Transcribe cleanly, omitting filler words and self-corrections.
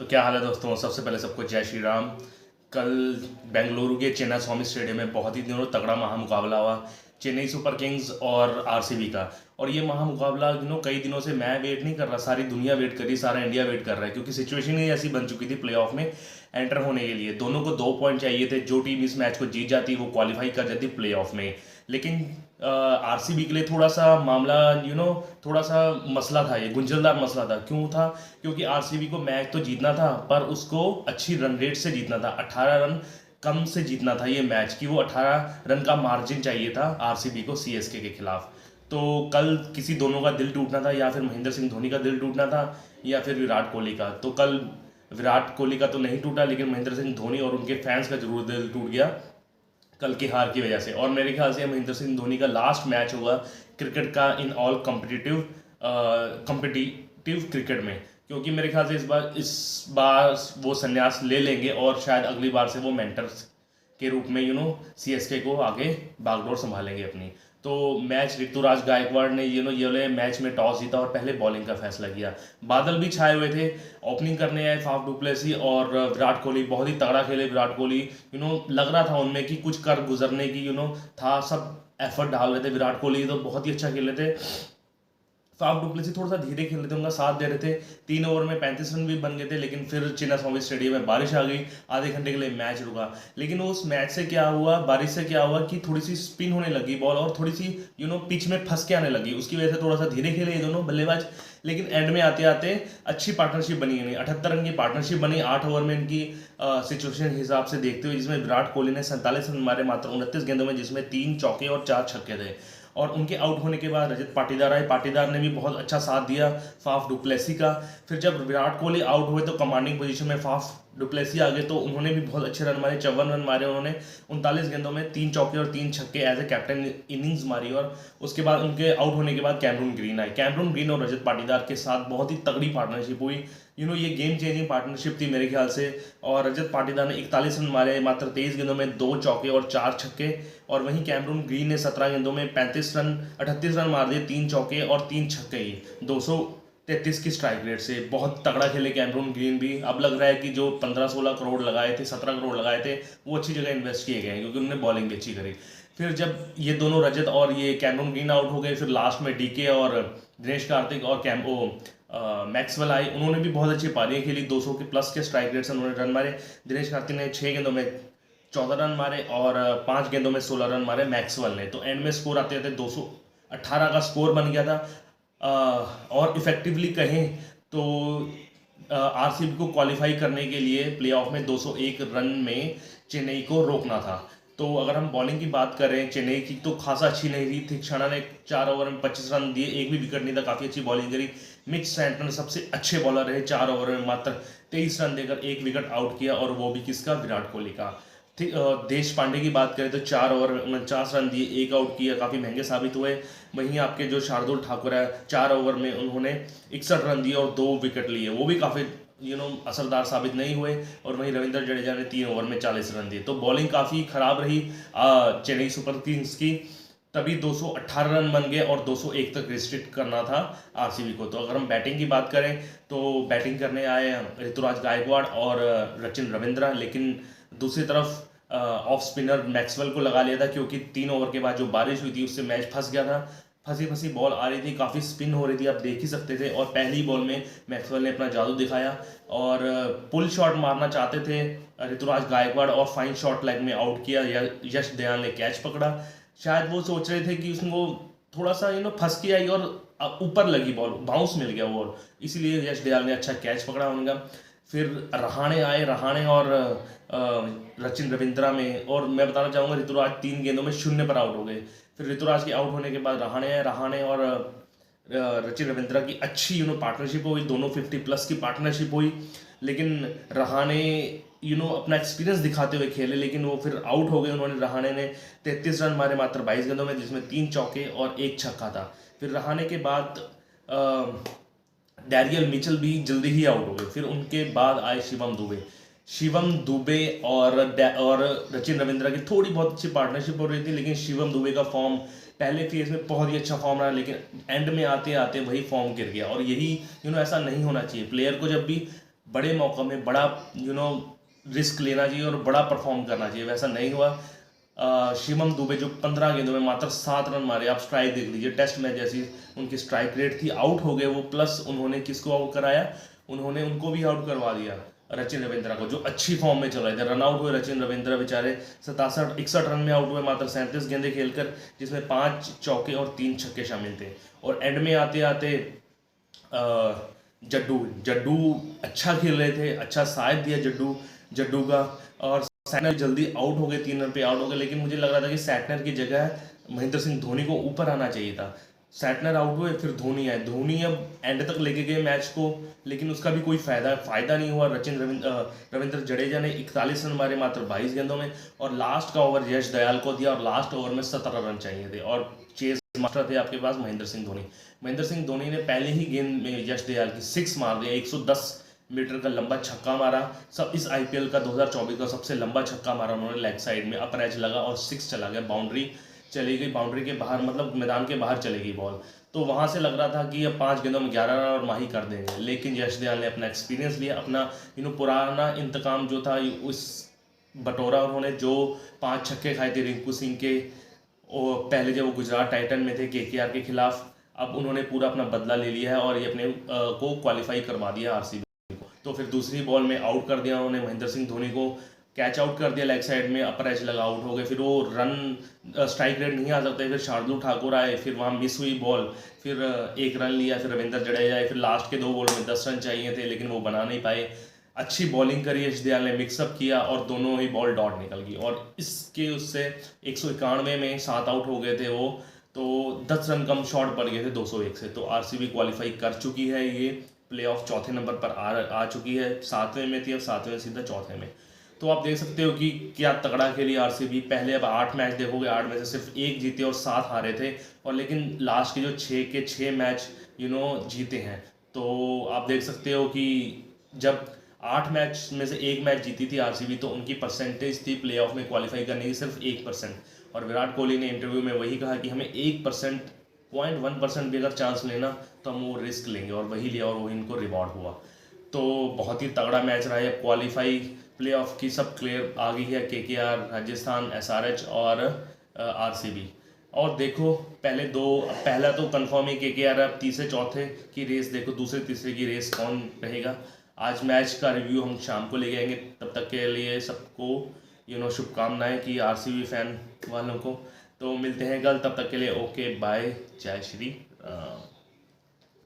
तो क्या हाल है दोस्तों। सबसे पहले सबको जय श्री राम। कल बेंगलुरु के चेन्नई स्वामी स्टेडियम में बहुत ही दिनों तगड़ा महामुकाबला हुआ चेन्नई सुपर किंग्स और आरसीबी का। और ये महामुकाबला कई दिनों से मैं वेट नहीं कर रहा, सारी दुनिया वेट कर रही, सारा इंडिया वेट कर रहा है, क्योंकि सिचुएशन ही ऐसी बन चुकी थी प्लेऑफ में एंटर होने के लिए। दोनों को 2 पॉइंट चाहिए थे। जो टीम इस मैच को जीत जाती वो क्वालिफाई कर जाती प्लेऑफ में। लेकिन आरसीबी के लिए थोड़ा सा मामला थोड़ा सा मसला था, ये गुंझलदार मसला था। क्यों था? क्योंकि आरसीबी को मैच तो जीतना था, पर उसको अच्छी रन रेट से जीतना था। 18 रन कम से जीतना था ये मैच, कि वो 18 रन का मार्जिन चाहिए था आरसीबी को सीएसके के खिलाफ। तो कल किसी दोनों का दिल टूटना था, या फिर महेंद्र सिंह धोनी का दिल टूटना था, या फिर विराट कोहली का। तो कल विराट कोहली का तो नहीं टूटा, लेकिन महेंद्र सिंह धोनी और उनके फैंस का जरूर दिल टूट गया कल की हार की वजह से। और मेरे ख्याल से महेंद्र सिंह धोनी का लास्ट मैच होगा क्रिकेट का इन ऑल कॉम्पिटिटिव क्रिकेट में, क्योंकि मेरे ख्याल से इस बार वो संन्यास ले लेंगे और शायद अगली बार से वो मेंटर्स के रूप में सीएसके को आगे बागडोर संभालेंगे अपनी। तो मैच ऋतुराज गायकवाड़ ने ये वाले मैच में टॉस जीता और पहले बॉलिंग का फैसला किया। बादल भी छाए हुए थे, ओपनिंग करने आए फाफ डुप्लेसी और विराट कोहली बहुत ही तगड़ा खेले। विराट कोहली लग रहा था उनमें कि कुछ कर गुजरने की था, सब एफर्ट डाल रहे थे। विराट कोहली तो बहुत ही अच्छा खेले थे। फाफ डुप्लेसी थोड़ा सा धीरे खेल रहे थे, उनका साथ दे रहे थे। 3 ओवर में 35 रन भी बन गए थे, लेकिन फिर चेन्नई स्वामी स्टेडियम में बारिश आ गई, आधे घंटे के लिए मैच रुका। लेकिन उस मैच से क्या हुआ, बारिश से क्या हुआ कि थोड़ी सी स्पिन होने लगी बॉल और थोड़ी सी पिच में फंस के आने लगी। उसकी वजह से थोड़ा सा धीरे खेले ये दोनों बल्लेबाज, लेकिन एंड में आते आते अच्छी पार्टनरशिप बनी है। 78 रन की पार्टनरशिप बनी 8 ओवर में इनकी सिचुएशन हिसाब से देखते हुए, जिसमें विराट कोहली ने 47 रन मारे मात्र 29 गेंदों में, जिसमें 3 चौके और 4 छक्के थे। और उनके आउट होने के बाद रजत पाटीदार आए, पाटीदार ने भी बहुत अच्छा साथ दिया फाफ डुप्लेसी का। फिर जब विराट कोहली आउट हुए तो कमांडिंग पोजीशन में फाफ डुप्लेसी आ गए, तो उन्होंने भी बहुत अच्छे रन मारे, 54 रन मारे उन्होंने। 39 गेंदों में 3 चौके और 3 छक्के एज ए कैप्टन इनिंग्स मारी। और उसके बाद उनके आउट होने के बाद कैमरून ग्रीन आए। कैमरून ग्रीन और रजत पाटीदार के साथ बहुत ही तगड़ी पार्टनरशिप हुई। ये गेम चेंजिंग पार्टनरशिप थी मेरे ख्याल से। और रजत पाटीदार ने 41 रन मारे मात्र 23 गेंदों में, 2 चौके और 4 छक्के। और वहीं कैमरून ग्रीन ने 17 गेंदों में 38 रन मार दिए, 3 चौके और 3 छक्के ही, 233 की स्ट्राइक रेट से। बहुत तगड़ा खेले कैमरून ग्रीन भी। अब लग रहा है कि जो 15-16 करोड़ लगाए थे, 17 करोड़ लगाए थे, वो अच्छी जगह इन्वेस्ट किए गए हैं, क्योंकि उन्होंने बॉलिंग भी अच्छी करी। फिर जब ये दोनों रजत और ये कैमरून ग्रीन आउट हो गए, फिर लास्ट में डीके और दिनेश कार्तिक और मैक्सवेल आई। उन्होंने भी बहुत अच्छी पारियां खेली, 200 के प्लस के स्ट्राइक रेट से उन्होंने रन मारे। दिनेश कार्तिक ने 6 गेंदों में 14 रन मारे और 5 गेंदों में 16 रन मारे मैक्सवेल ने। तो एंड में स्कोर आते आते 218 का स्कोर बन गया था। और इफेक्टिवली कहें तो आरसीबी को क्वालिफाई करने के लिए प्लेऑफ में 201 रन में चेन्नई को रोकना था। तो अगर हम बॉलिंग की बात करें, चेन्नई की तो खासा अच्छी नहीं रही थी। क्षणा ने 4 ओवर में 25 रन दिए, एक भी विकेट नहीं था, काफ़ी अच्छी बॉलिंग करी। मिच सैंटनर सबसे अच्छे बॉलर रहे, 4 ओवर में मात्र 23 रन देकर एक विकेट आउट किया, और वो भी किसका? विराट कोहली का। देश पांडे की बात करें तो 4 ओवर में 49 रन दिए, एक आउट किया, काफ़ी महंगे साबित हुए। वहीं आपके जो शार्दुल ठाकुर है, 4 ओवर में उन्होंने 61 रन दिए और 2 विकेट लिए, वो भी काफ़ी असरदार साबित नहीं हुए। और वहीं रविंद्र जडेजा ने 3 ओवर में 40 रन दिए। तो बॉलिंग काफ़ी खराब रही चेन्नई सुपर किंग्स की, तभी 218 रन बन गए और 201 तक रिस्ट्रिक्ट करना था आरसीबी को। तो अगर हम बैटिंग की बात करें तो बैटिंग करने आए ऋतुराज गायकवाड़ और सचिन रविंद्र, लेकिन दूसरी तरफ ऑफ स्पिनर मैक्सवेल को लगा लिया था, क्योंकि 3 ओवर के बाद जो बारिश हुई थी उससे मैच फंस गया था। फंसी फंसी बॉल आ रही थी, काफ़ी स्पिन हो रही थी, आप देख ही सकते थे। और पहली बॉल में मैक्सवेल ने अपना जादू दिखाया और पुल शॉट मारना चाहते थे ऋतुराज गायकवाड़, और फाइन शॉट लेग में आउट किया। यश दयाल ने कैच पकड़ा। शायद वो सोच रहे थे कि उसको थोड़ा सा फंस के आई और ऊपर लगी बॉल, बाउंस मिल गया बॉल, इसीलिए यश दयाल ने अच्छा कैच पकड़ा उनका। फिर रहाणे आए, रहाणे और सचिन रविंद्रा में, और मैं बताना चाहूँगा ऋतुराज 3 गेंदों में 0 पर आउट हो गए। फिर ऋतुराज के आउट होने के बाद रहाणे आए, रहाणे और सचिन रविंद्रा की अच्छी पार्टनरशिप हुई, दोनों 50+ की पार्टनरशिप हुई। लेकिन रहाणे अपना एक्सपीरियंस दिखाते हुए खेले, लेकिन वो फिर आउट हो गए। उन्होंने रहाणे ने 33 रन मारे मात्र 22 गेंदों में, जिसमें 3 चौके और 1 छक्का था। फिर रहाणे के बाद डैरियल मिचेल भी जल्दी ही आउट हो गए। फिर उनके बाद आए शिवम दुबे और सचिन रविंद्रा की थोड़ी बहुत अच्छी पार्टनरशिप हो रही थी, लेकिन शिवम दुबे का फॉर्म पहले फेज में बहुत ही अच्छा फॉर्म रहा, लेकिन एंड में आते आते वही फॉर्म गिर गया। और यही ऐसा नहीं होना चाहिए। प्लेयर को जब भी बड़े मौक़ों में बड़ा रिस्क लेना चाहिए और बड़ा परफॉर्म करना चाहिए, वैसा नहीं हुआ। शिवम दुबे जो 15 गेंदों में मात्र 7 रन मारे, आप स्ट्राइक देख लीजिए, टेस्ट मैच जैसी उनकी स्ट्राइक रेट थी, आउट हो गए वो, प्लस उन्होंने किसको आउट कराया, उन्होंने उनको भी आउट करवा दिया, रचिन रविंद्रा को, जो अच्छी फॉर्म में चल रहे थे। रन आउट हुए रचिन रविंद्रा बेचारे 67 रन में आउट हुए, मात्र 37 गेंदें खेलकर, जिसमें 5 चौके और 3 छक्के शामिल थे। और एंड में आते आते जड्डू जड्डू अच्छा खेल रहे थे, अच्छा साथ दिया जड्डू का, और सैटनर जल्दी आउट हो गए, 3 रन पे आउट हो गए। लेकिन मुझे लग रहा था कि सैटनर की जगह महेंद्र सिंह धोनी को ऊपर आना चाहिए था। सैटनर आउट हुए, फिर धोनी आए, धोनी अब एंड तक लेके गए मैच को, लेकिन उसका भी कोई फायदा नहीं हुआ। रविंद्र जडेजा ने 41 रन मारे मात्र 22 गेंदों में, और लास्ट का ओवर यश दयाल को दिया, और लास्ट ओवर में 17 रन चाहिए थे, और चेस मास्टर थे आपके पास महेंद्र सिंह धोनी ने पहले ही गेंद में यश दयाल की 6 मार दिया, 110 मीटर का लंबा छक्का मारा। सब इस आईपीएल का 2024 का सबसे लंबा छक्का मारा उन्होंने, लेग साइड में अपर एज लगा और 6 चला गया, बाउंड्री चली गई, बाउंड्री के बाहर, मतलब मैदान के बाहर चली गई बॉल। तो वहां से लग रहा था कि अब 5 गेंदों में 11 रन और माही कर देंगे, लेकिन यश दयाल ने अपना एक्सपीरियंस लिया, अपना पुराना इंतकाम जो था उस बटोरा, उन्होंने जो 5 छक्के खाए थे रिंकू सिंह के, और पहले जब वो गुजरात टाइटन में थे केकेआर के खिलाफ, अब उन्होंने पूरा अपना बदला ले लिया है और ये अपने को क्वालिफाई करवा दिया आरसीबी को। तो फिर दूसरी बॉल में आउट कर दिया उन्होंने महेंद्र सिंह धोनी को, कैच आउट कर दिया लेग साइड में, अपर एज लगा, आउट हो गए। फिर वो रन स्ट्राइक रेट नहीं आ सकते, फिर शार्दुल ठाकुर आए, फिर वहाँ मिस हुई बॉल, फिर 1 रन लिया, फिर रविंद्र जडेजा आए, फिर लास्ट के 2 बॉल में 10 रन चाहिए थे, लेकिन वो बना नहीं पाए। अच्छी बॉलिंग करी यश दयाल ने, मिक्सअप किया और दोनों ही बॉल डॉट निकल गई, और इसके उससे 191 में 7 आउट हो गए थे वो, तो 10 रन कम शॉट पड़ गए थे 201 से। तो आरसीबी क्वालिफाई कर चुकी है, ये प्लेऑफ चौथे नंबर पर आ चुकी है, 7वें में थी, अब 7वें सीधा चौथे में। तो आप देख सकते हो कि क्या तगड़ा खेली आरसीबी। पहले अब 8 मैच देखोगे, 8 में से सिर्फ 1 जीते और 7 हारे थे, और लेकिन लास्ट के जो 6 के 6 मैच जीते हैं। तो आप देख सकते हो कि जब 8 मैच में से 1 मैच जीती थी आरसीबी, तो उनकी परसेंटेज थी प्लेऑफ में क्वालिफाई करने की सिर्फ 1%। और विराट कोहली ने इंटरव्यू में वही कहा कि हमें 1%, 0.1% भी अगर चांस लेना तो हम वो रिस्क लेंगे, और वही लिया और वही इनको रिवॉर्ड हुआ। तो बहुत ही तगड़ा मैच रहा है। क्वालिफाई प्लेऑफ की सब क्लियर आ गई है, केकेआर, राजस्थान, एसआरएच और आरसीबी। और देखो पहला तो कंफर्म ही केकेआर, अब तीसरे चौथे की रेस देखो, दूसरे तीसरे की रेस कौन रहेगा। आज मैच का रिव्यू हम शाम को लेके आएंगे, तब तक के लिए सबको शुभकामनाएं कि आरसीबी फैन वालों को। तो मिलते हैं कल, तब तक के लिए ओके बाय, जय श्री राम।